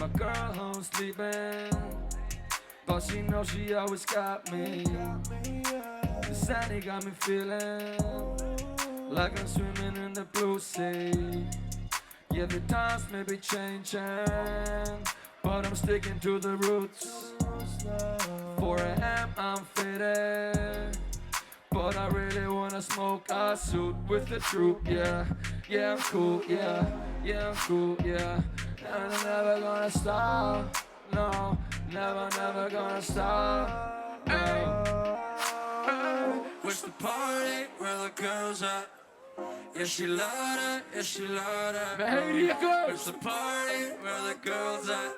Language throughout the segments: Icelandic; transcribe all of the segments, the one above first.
My girl home sleeping, but she knows she always got me. The Sandy got me feeling like I'm swimming in the blue sea. Yeah, the times may be changing, but I'm sticking to the roots. 4 AM, I'm faded, but I really wanna smoke a suit with the truth. Yeah, yeah, I'm cool, yeah, yeah, I'm cool, yeah. And I'm never gonna stop, no, never, never gonna stop, no. Where's the party where the girls at? Yeah, she love that, yeah, she love that. Where's the party where the girls at?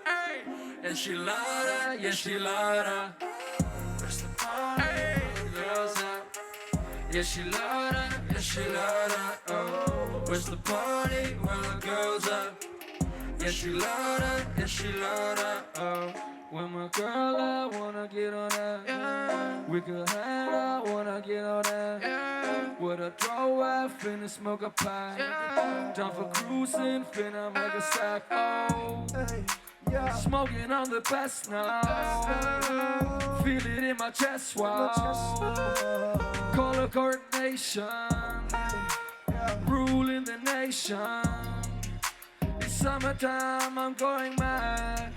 Yeah, she love that, yeah, she love that. Where's the party where the girls at? Yeah, she love that, yeah, she love that. Oh, where's the party where the girls at? Yeah, she love that, yeah, she love that. Oh, with my girl, I wanna get on that. Yeah. We could hang out, wanna get on that. Yeah. With a throw out, finna smoke a pipe. Yeah. Down for cruising, finna make a sack. Oh, yeah. Smoking on the best now. Feel it in my chest, wow. Color coordination, ruling the nation. It's summertime, I'm going mad.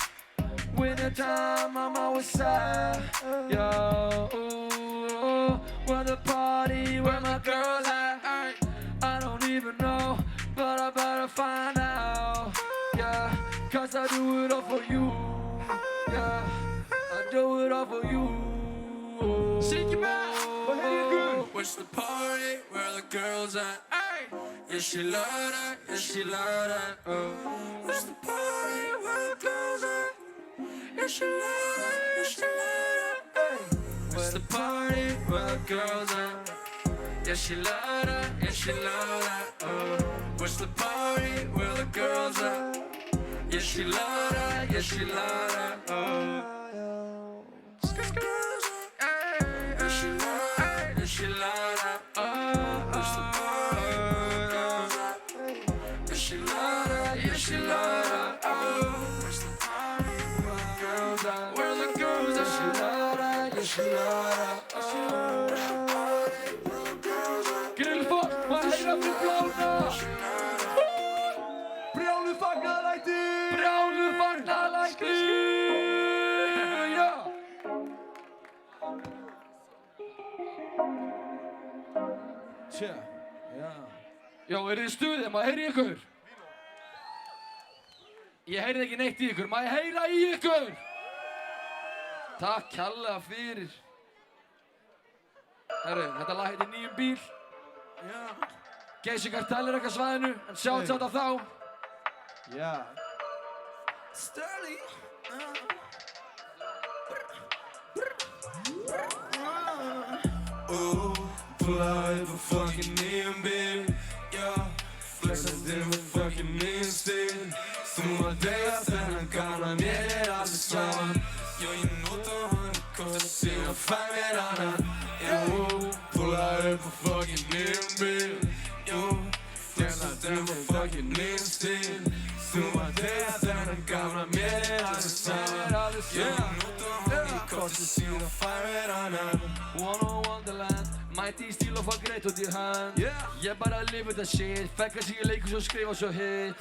Wintertime, I'm always sad. Yo, ooh, where the party, where my girls at? I don't even know, but I better find out. Yeah, cause I do it all for you. Yeah, I do it all for you. Shake your back. Where's the party where the girls at? Yeah, she love that, yeah, she love that. Oh, where's the party where the girls at? Yeah, she love that, yeah, she love that. Where's the party where the girls at? Yeah, she love that, yeah, she love that. Oh, where's the party where the girls at? Yeah, she love that, yeah, she love that. Oh, yeah, she love that, yeah, she love that. Oh, where's the party where the girls at? Yeah, she love that, yeah, she love that. Oh, where's the party where the girls at? Where the girls at? She love that, yeah, she love that. Oh, where's the party where the girls at? Grillfart, maður heyra fyrir blána. Brjálu fagnalæti. Brjálu fagnalæti. Já. Tja, já. Já, er þið stuðið? Maður heyri ykkur? Ég heyrði ekki neitt í ykkur. Maður heyra í ykkur? Takk kærlega fyrir. Herru, þetta lag heitir Nýjum bíl. Geysi Kartel er eitthvað svæðinu, en sjátt á þá. Já. Sterling. Oh, pull out a fucking neon bill. Yeah, flexar med fucking neonstil. Summa dagar sen gamla mer allt samman. Jag är notar han kostar sina 5 annan. Yo, pull out a fucking neon bill. Yo, flexar med fucking neonstil. Summa dagar sen gamla mer allt samman. Yeah, notar han kostar sina 5 annan. One on Wonderland, mæti í stíl og fá greitt út í hönd. Ég bara live with that shit, fekka sig í leikus og skrifa svo hit.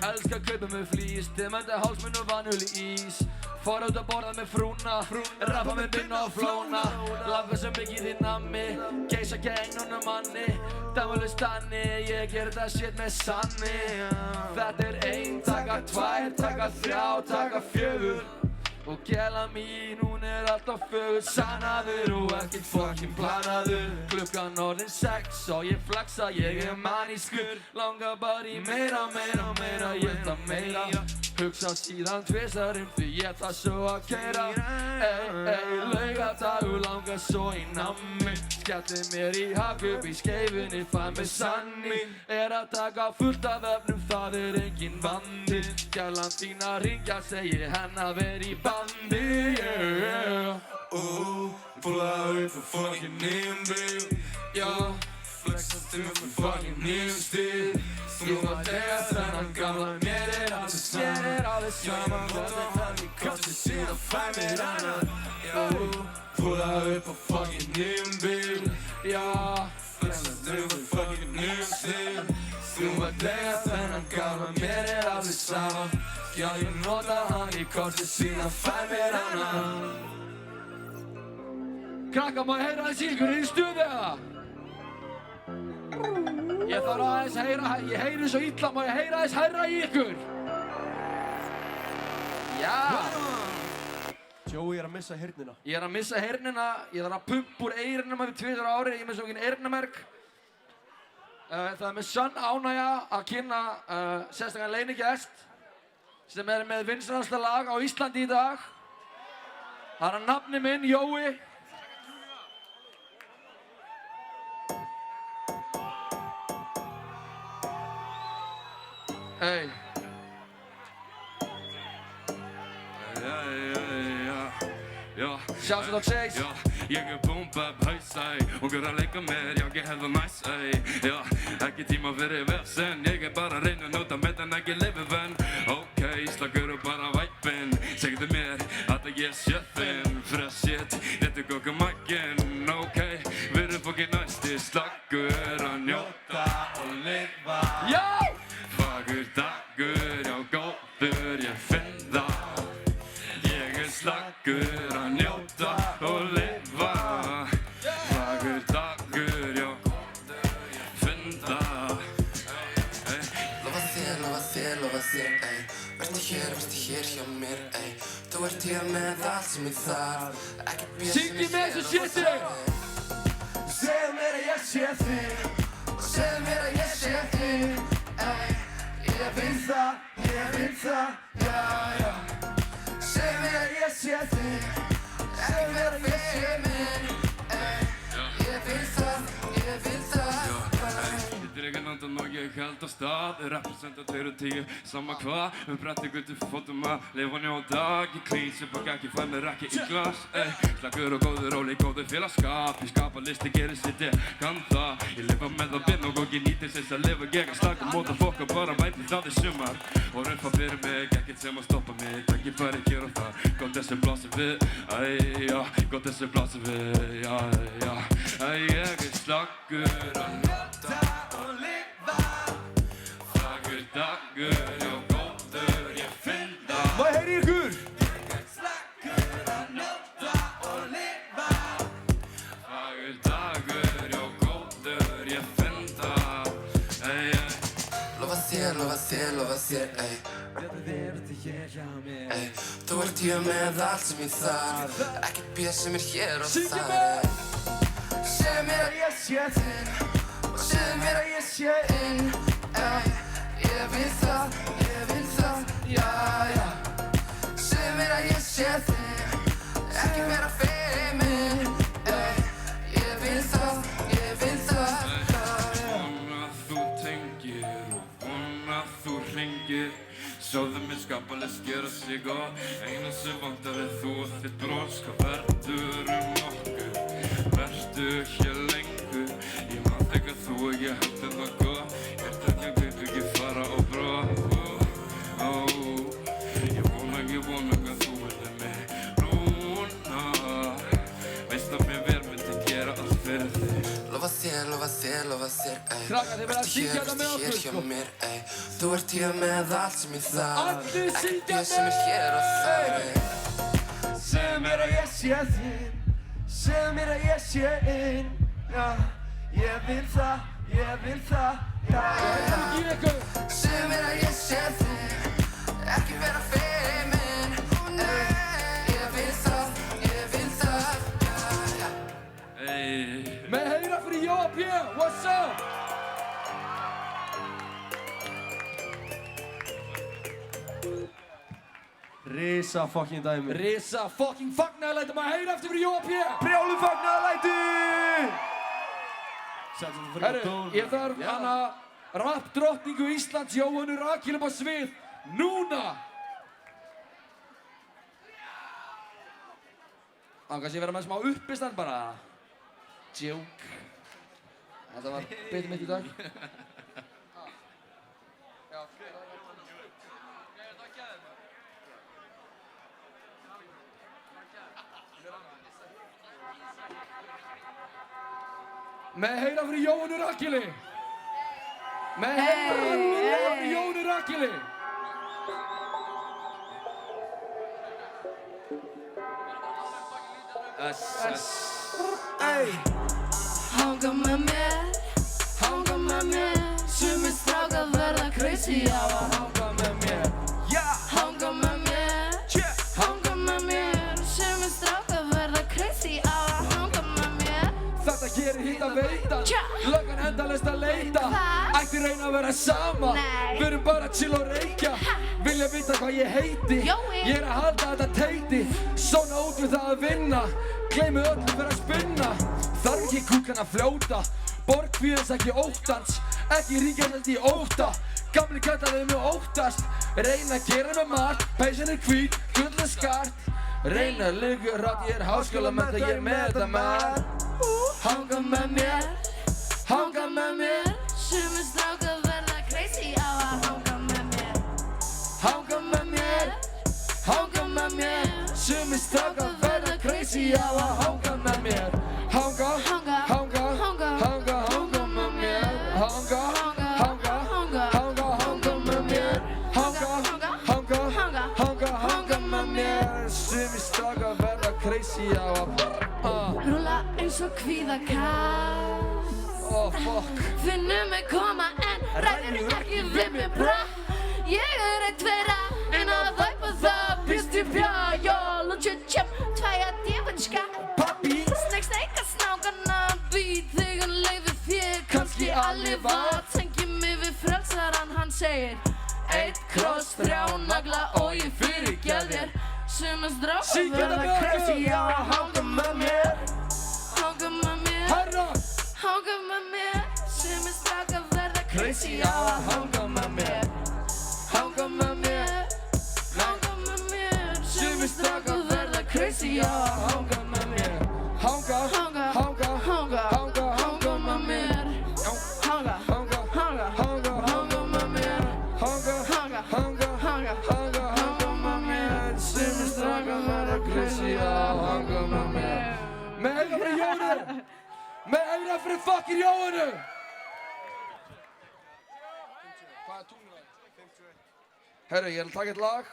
Elskar að kaupa með flís, demandi hálsmenn og vanhuli ís. Fara út að borða með frúna, rappa með binna og flóna. Lafka svo mikið í nammi, geisa gegnunum manni. Dæmuleg stanni, ég ger þetta shit með sanni. Þetta er 1, taka 2, taka 3, taka 4. Og gæla mín, hún er alltaf fögur, sannaður og ekkert fucking planaður. Klukkan orðin 6 og ég flaxa, ég er manískur. Langar bara í meira, meira, meira, ég ætla meira. Hugsa síðan tvisar því ég ætla svo að keyra. Laugardagur langar svo í nammi. Skelli mér í hak upp í skeifunni, fæ mig sanni. Er að taka fullt af efnum, það er engin vandi. Gælan þín að ringja, segir henn að vera í bandi, yeah. Oh, pulla upp a fucking neon bill. Yeah, flexar með fucking neon stil. Summa dagar þennan gamla mér allt saman. alveg saman Þetta þannig kostið síðan fæ mér annan Púla upp á fucking nýjum bíl Flexast með fucking nýjum stíl Þú að deyja þennan gamla, mér alveg saman Já, ég nota hann í kostið síðan fæ mér annan Krakka, má ég heyra aðeins í ykkur, er í stuði eða? Ég þarf aðeins að heyra, ég heyri svo illa, má ég heyra aðeins hærra í ykkur? Já! Joey að missa heyrnina. Ég að missa heyrnina, ég þarf að pumpa úr eyrnum eftir 2 ári, ég er með svona eyrnamerk. Það er með sann ánægja að kynna sérstaklega leynigest sem er með vinsælasta lag á Íslandi í dag. Það er nafni minn, Jói. Hey. Shouts out Chase. Ég búmbab haus, ungur að leika mér, já ég hef það næs, ekki tíma fyrir vesen, ég bara að reyna að njóta með en ekki lifi venn. Ok, slagur og bara væpinn, segðu mér að ég sé þinn, fresh shit, réttu kokka magginn, ok, við erum fokkin næsti, slagur að njóta og lifa. Já! Fagur dagur, já góður, ég finn það, ég slagur að njóta og lifa. Fagur dagur, já góður, ég finn það. Lofa þér, ey. Vertu hér hjá mér, ey. Þú ert hér með allt sem ég þarf. Ekkert bíð sem Syngdu ég með þessu shiti! Segðu mér að ég sé þig. Segðu mér að ég sé þig, ey. Ég vil það, já, já. Segðu mér að ég sé þig. Segðu mér að ég sé minn, ey. Ég vil það, Þetta er ekki nandan og ég held á stað, representa 2 og 10, sama hvað, bretti guttu fótum að lifa njóta, ekki klís, ég baka ekki, fæ mér ekki í glas, slagur og góður, róli, góður félagskap, ég skapa listi, gerir sitt, ég kann það, ég lifa með það binn og ekki nýtir þess að lifa gegn slaka móta fokka, bara væpi það í sumar, og röffa fyrir mig, ekkert sem að stoppa mig, ekki bara gera það, gott þessi blási við, gott þessi blási við, ég slagur að njóta og lifa. Fagur dagur, já góður, ég finn það. Má ég heyri ykkur? Ég er slagur að njóta og lifa. Fagur dagur, já góður, ég finn það. Lofa þér, ey. Vertu hér hjá mér, ey. Þú ert hér með allt sem ég þarf. Ekkert bíð sem er hér og þar, ey. Segðu mér að ég sé þinn og segðu mér að ég sé inn, ey. Ég vil það, já, já. Segðu mér að ég sé þinn, ekki vera feiminn, ey. Ég vil það, já, já. Vona að þú tengir og vona að þú hringir. Sjáðu mig skapalist gera sig og eina sem vantar þú og þitt bros. Hvað verður okkur? Vertu hér lengur? Ég man þegar þú og ég heldur það góð. Hjartað ég ekki fara á brott. Ég vona að þú verður mig núna. Veist að mér vel myndi gera allt fyrir þig. Lofa þér, ey. Krakkar, þið verða að syngja þetta með okkur, Vertu hér hjá sko. mér, ey. Þú ert hér með allt sem ég þarf. Allir Ekkert syngja bíð sem er með! hér og þar, ey. Segðu mér að ég sé þinn, segðu mér að ég sé inn, já. Ég vil það, já, já. Ekki ykkur! Segðu mér að ég sé þinn, ekki vera feiminn, ey. Ég vil það, já, já. Með heyra fyrir Jóa P, what's up? Risa fucking dæmi. Risa fucking fagnaðarlæti, maður heyra eftir fyrir Jóa P! Brjálu fagnaðarlæti! Herru, ég þarf hana rap drottningu Íslands, Jóhannu Rakel upp á svið, núna! Kannski ég verða með smá uppistand bara. Joke. Þetta var bitið mitt í dag. Já, Með heyra fyrir Jóhannu Rakkili. Með heyra fyrir Jóhannu Rakkili. Hanga með mér, sumir strákar verða crazy á að hanga með mér. Hanga með mér, sumir strákar verða crazy á að hanga með mér. Þetta gerir hitt að veita, löggan endalaust að leita. Ætti reyna að vera sama, við erum bara að chill og reykja. Vilja vita hvað ég heiti, ég er að halda þetta teiti. Svona út við það að vinna, gleymi öllu fyrir að spinna. Þarf ekki kúkan að fljóta, borg kvíðans ekki óttans. Ekki ríkjast í ótta, gamli kallaði mig óttast. Reyna að gera með margt, peysan er hvít, gull er skart. Reyna að liggja rátt, ég er háskólamennta, ég er með þetta maður. Hanga með mér, sumir strákar verða crazy á að hanga með mér. Hanga með mér, sumir strákar verða crazy á að hanga með mér. Hanga með mér, hanga með mér. Hanga með mér, sumir strákar verða crazy á að Rúlla eins og kvíðakast. Oh fuck. Finnum mig koma en ræðir ekki við mig bra. Ég er eitt þeirra en að væpa það býst í fjá. Jól og tjötjöp, tvæja djefanska. Pappi, Sneika snákana, býð þig og leiði þér. Kannski allir var, tengi mig við frelsaran, hann segir. Eitt kross, 3 nagla og ég fyrirgef þér. Sumir strákar verða crazy á að hanga með mér. Hanga með mér. herra. Hanga með mér, sumir strákar verða crazy á að hanga með mér. Hanga með mér, sumir strákar verða crazy á að hanga með mér. Hanga með mér. Hanga með mér. Hanga með mér. Sumir strákar verða crazy á að hanga með mér. Með heyra fyrir Jóhannu. Með heyra fyrir fucking Jóhannu. Hvað er túnlega? Herru, ég er að taka eitt lag.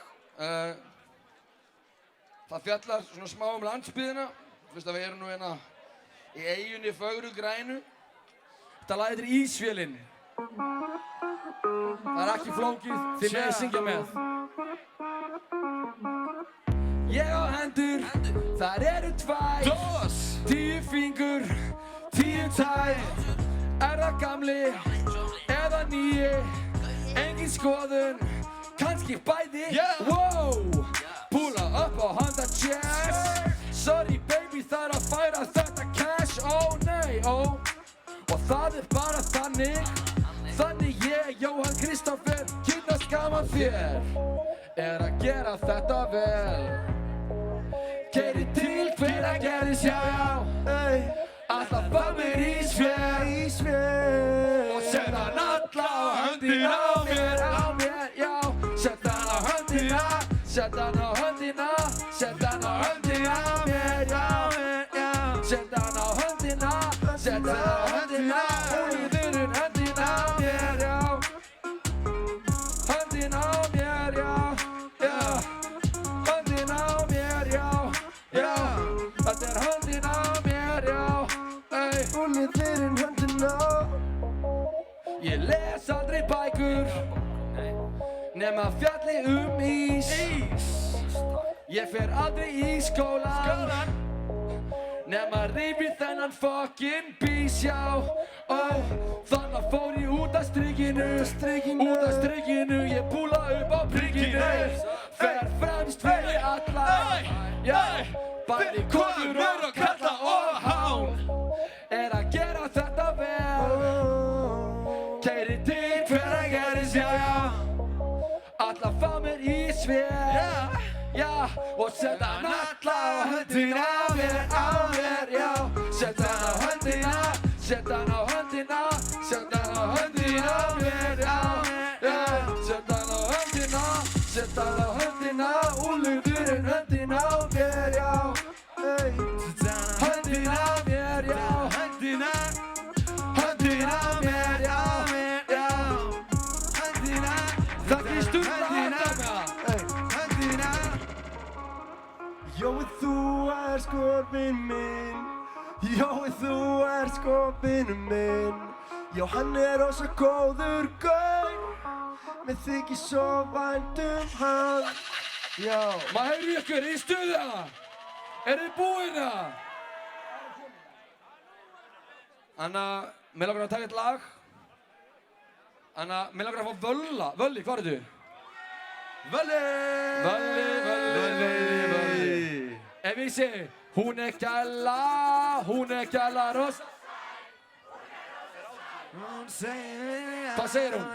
Það fjallar svona smá landsbyggðina. Fyrst að við erum nú hérna í eyjunni fögru grænu. Þetta lag heitir Ísvélin. Það er ekki flókið, þið megið syngja með. Ég á hendur, þar eru 2. 10 fingur, 10 tær. Er það gamli eða nýi? Engin skoðun, kannski bæði. Wow, púla upp á handa jazz. Sorry baby, það er að færa þetta cash. Ó nei, ó. Og það er bara þannig. Þannig ég, Jóhann Kristófer, kynnast gaman þér. Er að gera þetta vel. Keiri til hver að gerðis, já, já. Alltaf fá mér Ísvél. Og set hann alla á höndina á mér, já. Set hann á höndina, set hann á höndina, set hann á höndina á mér, já. Set hann á höndina, set hann á höndina. Úlíðurinn höndina á mér, já. Höndina á mér, já. Höndina á mér, já. Þetta er höndina á mér, já. Úlíðurinn höndina. Ég les aldrei bækur nema fjalli ís. Ég fer aldrei í skólan nema rífi þennan fucking bís, já. Þannig að fór ég út af strikinu, ég púla upp á prikkinu. Fer fremst fyrir alla, já. Bæði konur og kalla og hán. Er að gera þetta vel. Keiri til hver að gerðis, já, já. Alla fá mér Ísvél, já. Og set hann alla á höndina á mér, já. Set hann á höndina, set hann á höndina, set hann á höndina á mér, já. Set hann á höndina, set hann á höndina. Úlíðurinn höndina á mér, já. Höndina á mér, já. vinn minn. Jói, þú sko vinur minn. Já, hann rosa góður gaur. Mér þykir svo vænt hann. Já. Maður heyri ykkur í stuða. Þið búin það? Anna, mér langar að taka eitt lag. Anna, mér langar að fá Völla. Völli, hvað ertu? Völli! Ef ég segi, hún gæla rosa. Hvað segir hún?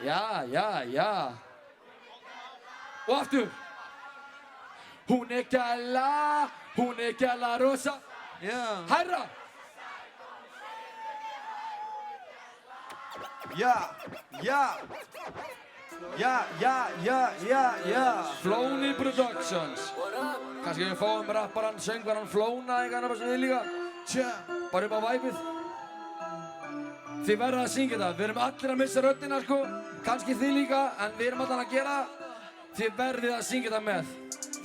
Já. Og aftur. Hún gæla rosa. Hærra. Flóni Productions. Kannski við fáum rapparann, söngvarann Flóna eitthvað sem við líka. Bara upp á væpið. Þið verða að syngja það. Við erum allir að missa röddina sko. Kannski þið líka, en við erum allir að gera það. Þið verðið að syngja það með.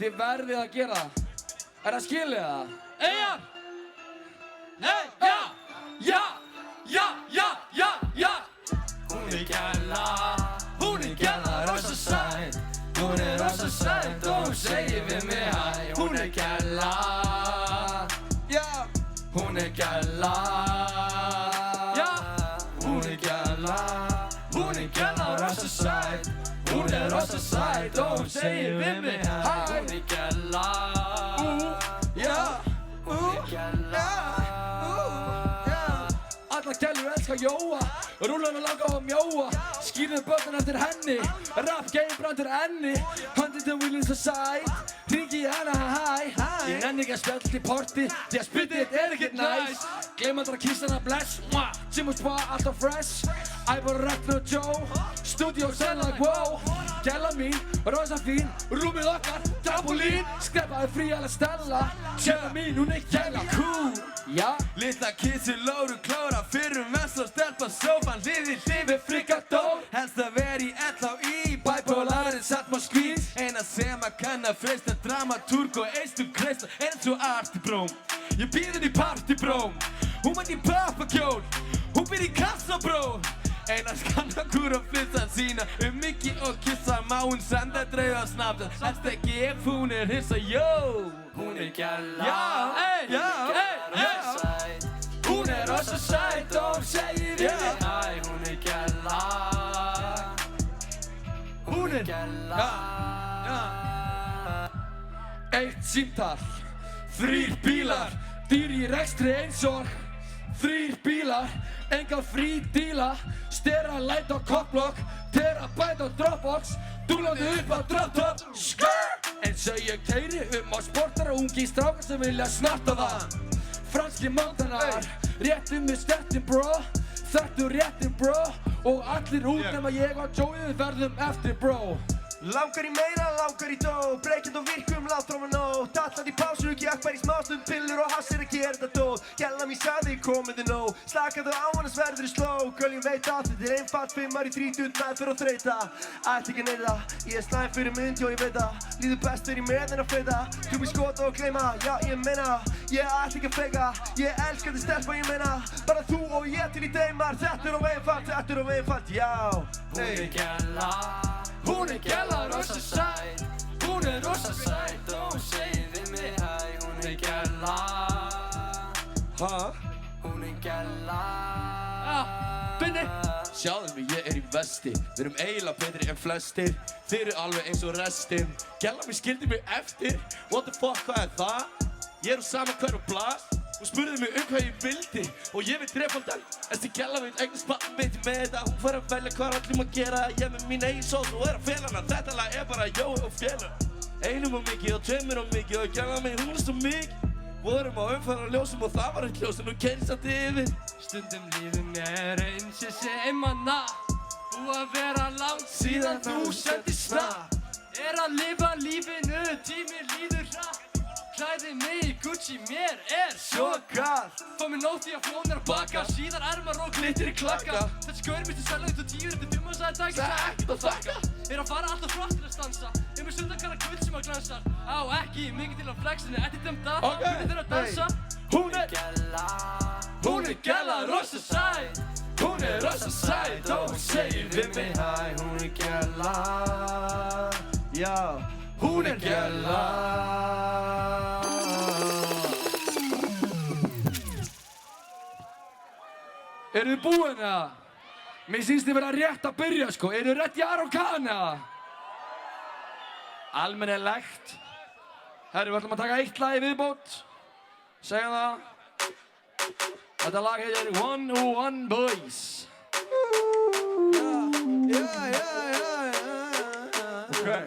Þið verðið að gera það. Er það skilið það? Eyjar! Hey, já! Hún gæla rosa sæt. Hún rosa sæt og hún segir við mig hæ. Hún gæla. Já. Hún gæla. Já. Hún gæla rosa sæt. Hún rosa sæt og hún segir við mig hæ. Hún gæla. Já. Gæla. Alla gælur elska Jóa. Rúlan að langa á að mjóa. Skýrðu börnin eftir henni. Rap game brandur enni. Hundið til wheelin svo sæt. Hringi í hana hæ. Ég nenni ekki að spjalla til porti. Því að spytið þitt ekkert næs. Gleym aldrei að kýsa hana bless. Jim og Spa alltaf fresh. Ævar, Ragnar og Joe. Studio sound like wow. Gæla mín, rosa fín. Rúmið okkar, trampolín. Skrepaði frí alveg stella. Gæla mín, hún gæla cool. Já. Litla kissi, lóru, klóra. Fyrrum vest og stelpa sófan. Liði við frikadól. Helst að vera í LHÍ. Bæpólarinn satt má skvís. Eina sem að kann að freista. Dramatúrk og eistu kreista. Eins og artibróm. Ég býð henni í partybróm. Hún var í pappakjól. Hún býr í kassa bró. Einar skanna kúr og flissa sína. Mikið og kissa. Má hún senda drauga snabbt. Helst ekki ef hún hissa. Jó. Hún gæla. Já. Hún rosa sæt og hún segir við mig hæ. Hún gæla. Hún gæla. Eitt símtal. 3 bílar. Dýr í rekstri eins og 3 bílar. Enga frídíla. Stera light á koppblokk. Terabyte á Dropbox. Dúlandi upp á drop-top. Eins og ég keyri á sportara ungi strákar sem vilja snarta það. Franski montanar. Réttum með stettin bro. Þettu réttin bro. Og allir út nema ég og Joey við verðum eftir bro. Langar í meira, langar í dó. Breykjand og virkum, látróma nóg. Dalland í pásu, gekk bara í smástund. Pillur og hass að gera þetta dót. Gæla mín sagði, komið þið nóg. Slakaðu á annars verður þið sló. Göljum veit að þetta einfalt. 5 í 30, meðferð og þreyta. Ætti ekki neyða, ég slæm fyrir mynd, já ég veit það. Líður best fyrir með en að fleita. Þú býr skota og gleyma, já ég meina. Ég ætti ekki að feika, ég elska þið stelpa, ég meina. Bara þú og ég til í deimar. Þetta of einfalt, já. Hún gæla rosa sæt. Hún rosa sæt og hún segir við mig hæ. Hún gæla. Hún gæla. Binni! Sjáðu mig, ég í vesti. Við erum eiginlega betri en flestir. Þið eru alveg eins og restin. Gæla mig skildi mig eftir. What the fuck, hvað það? Ég úr sama hver og blast. Hún spurði mig hvað ég vildi. Og ég vil þrefaldan. Þessi gæla vil eignast barn mitt með þetta. Hún fær að velja hvað ætlum að gera. Ég með mín eigin sót og að fela hana. Þetta lag bara Jói og félag. Einum og mikið og tveimur og mikið. Og gæla mig, hún svo mikið. Vorum á umfara ljósum og það var eitt ljós. En nú keyrir samt yfir. Stundum lífið mér eins ég sé einmana. Búið að vera langt síðan þú sendir snapp. Að lifa lífinu, tíminn líður hratt. Klæði mig í Gucci, mér svo kalt. Fá mér nótt í að flóna að baka. Síðar ermar og glittir í klakka. Þessi gaur misti selja út á 10 eftir 5 og sagði takk. Sagði ekkert að þakka. Að fara alltaf flott til að stansa. Ég með með sundakara gull sem að glansar. Á ekki mikið til á flexinu, eftir dömda. Ok. Hún þeirra að dansa. Hún er gæla rosa sæt. Hún er rosa sæt og hún segir við mig hæ. Hún gæla, já, Hún er gæla. Eru þið búin eða? Mér sýnst þið vera rétt að byrja sko. Eru þið rétt í Arokan eða? Almennilegt. Herru, við ætlum að taka eitt lag í viðbót. Segjum það. Þetta lag heitir 101 Boys. Okay.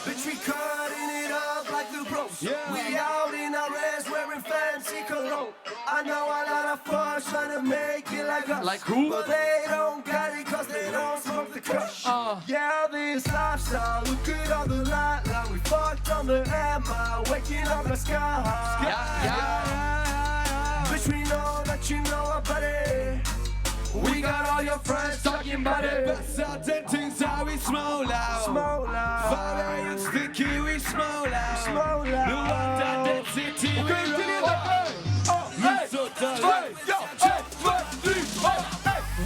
Bitch, we cutting it up like the bros. We out in our res wearing fancy cologne. I know a lot of fuss trying to make it like us. Like who? But they don't get it cause they don't smoke the crush. Yeah, this lifestyle, look good on the light line. We fucked on the Emma, waking up the sky. Bitch, we know that you know about it. We got all your friends talking about it. Bästa den things how we smoke loud. Smoke loud. Farlig and sticky we smoke loud. Smoke loud. No wonder that city we roll. Hey, So hey, yo, hey, 1, 2, 3,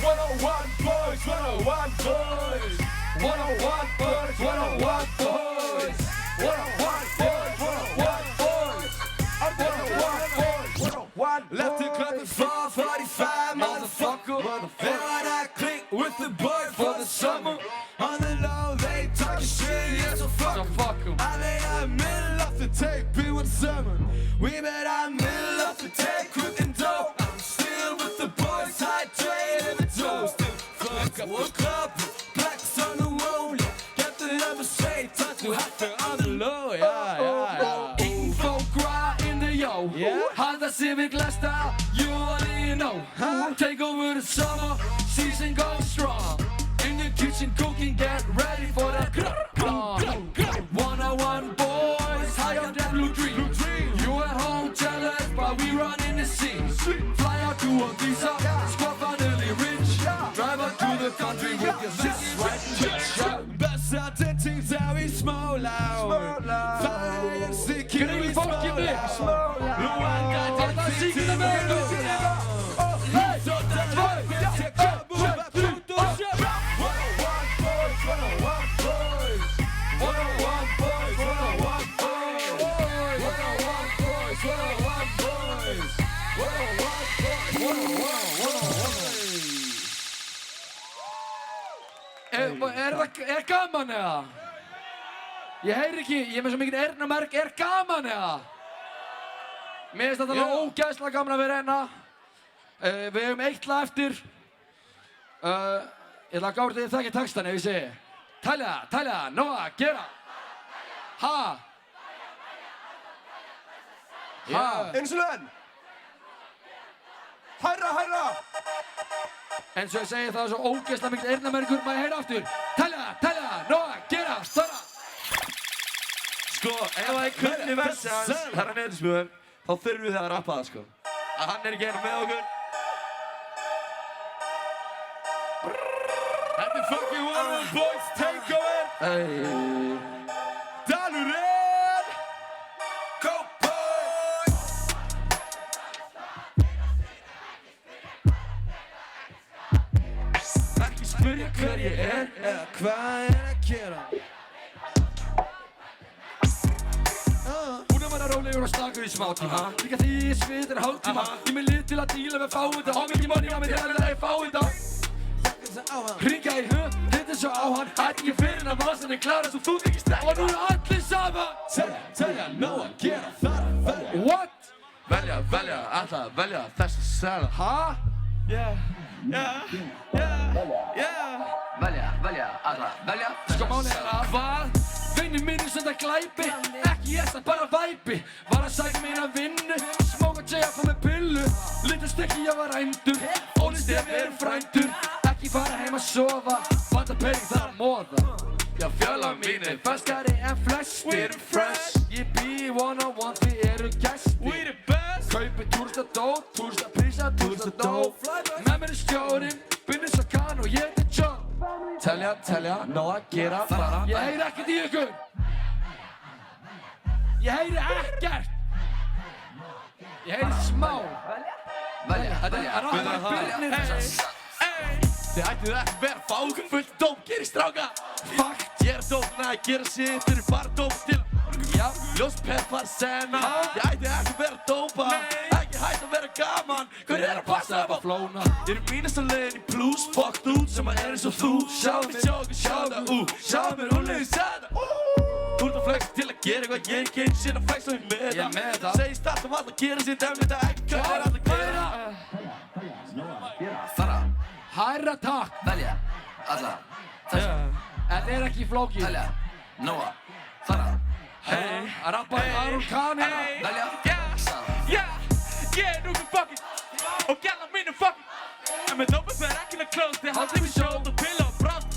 101 boys, 101 boys. 101 boys, 101 boys. 101 boys, 101 boys. 101 boys. Left the club at 4:45, motherfucker. Then I click with the boy for the summer. On the low, they talking shit, yeah, so fuck 'em. I lay out middle of the tape, be with summer. We met out middle of the tape, quick and dope. I'm still with the boys, hydrated in the dough. Still fuck up, woke up, blacks on the wall, yeah. Get the number straight, touch to happen on the low, yeah. Infograd in the yo. Halda Civic Lesta, you already know. Take over the summer, season goes strong. In the kitchen cooking, get ready for that 101 boys, high on that blue dream. You at home jealous, but we run in the scene. Fly out to Ibiza, squad finally rich. Drive out to the country with your sis right in bitch. Bästa den things how we smoke loud. Farlig and sticky Kunnen we jullie smoke volkje weer? loud. No wonder that Alla city zieken we erbij, roll. Hey, So that we get your move up to the shop. 101 boys, 101 boys. 101 boys, 101 boys. 101 boys, 101 boys. 101 boys. Er gaman eða? Ég heyri ekki, ég er með svo mikið eyrnamerk, er gaman eða? Mér finnst þetta alveg ógæslega gaman að vera hérna. Við hefum eitt lag eftir. Ég ætla að gára þig þekki textan ef ég segi Talja, Nóa, gera. Ha? Eins og enn. Hærra. Eins og ég segi það er svo ógæslega mikið eyrnamerkur, maður heyra aftur. Talja, Nóa, gera, störa. Sko, ef það er kunni versi hans, herra neðismjöður, þá þurfum við það að rappa það, sko. Að hann er ekki hérna með okkur. Þetta er fucking 101 boys takeover. Dalurinn. Go boys! Ekki spyrja hver ég er eða hvað er að gera. Búinn að vera rólegur og slakur í smá tíma. Líka því ég svitir hálftíma. Ég með lið til að díla með fáita. Og mikið money á mig til að ég fáita. Hringa í þetta svo á hann. Hætti ekki fyrir en að vasan er klar eins og þú þykir strekk. Og nú er allir saman. Telja, Nóa, gera, þar að velja. What? Velja, alltaf velja þessa sela. Ha? Velja. Sko málið er að hvað? Vinni mínir sem það glæpi. Ekki ég sem bara væpi. Var að sækja mér að vinnu. Smóka tjega fór með pillu. Lítið stykki ég var rændur. Óli stefi eru frændur. Ekki fara heim að sofa. Vanta pening þar að móða. Já, fjölar mínir ferskari en flestir. We the fresh. Ég bý í 101, þið eru gæstir. We the best. Kaupi túristadót, túristaprísa, túristadót. stjórinn, Binni Sakan og ég er John. Telja, nóg að gera, fara. Ég heyri ekkert í ykkur. Ég heyri ekkert. Ég heyri smá. Þetta er rappar Birnir. Þið ættuð ekki vera fákum fullt dóp, gerir stráka. Fakt, ég er dópna að gera sitt, þeir eru bara dóp til. Já. Ljóspeppar sena, ég ætti ekki vera dópa. Ekki hægt að vera gaman, hver er að passa upp á Flóna. Ég er mínast að leiðin í plus, fucked út sem að er eins og þú. Sjáðu mig sjóka, sjáðu, sjáðu mér hún leiði sæða. Þú ert að flexa til að gera eitthvað, ég er ekki einu sinni að flexa og ég með Ég er með það. Segist alltaf alltaf að gera sitt, ef þetta ekki hvað er alltaf að gera. Fara, Hærra takk. velja, alla, þessa, Þetta er ekki flókið. velja, nóa, fara, Rappar Aron Khan hérna. velja, sama. Ég er nú með fucking og gæla mínu fucking en með dópið fer ekki að close þið haldið við sjóð og pilla og frost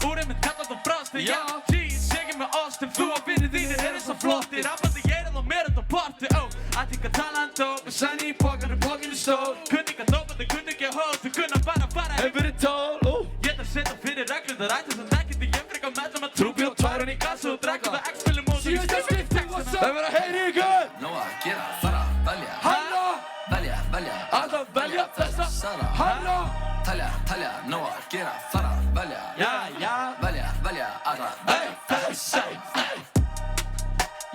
úrið með kallat og frost Já. Cheese, segir með ostum þú og vinir þínir eru svo flottir rappandi ég er það meira þetta party Að þig að tala en dóp og sæni í pókinu stór Kunni ekki að dópa þau kunni ekki að hóð þau kunna bara fara Hefur þið tól, Ég þarf setja fyrir reglum það rættu sem þekkið ég frekar mellum að trúpi og tværun í gassu og drekka það X-spilum og Síðasta skipting, what's up? Það verður að heyri ykkur. Nóa, gera, fara, velja, Hanna. velja, Alltaf velja þessa. Sara, Hanna. telja, nóa, gera, fara, velja, velja, alla, þessa.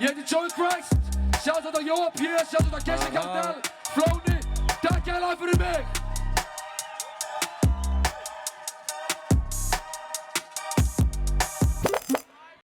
Ég heiti Joey Christ. Sjáðu þetta Jóa P. Sjáðu þetta Gessi Kardell. Flóni. Takk hérlega fyrir mig.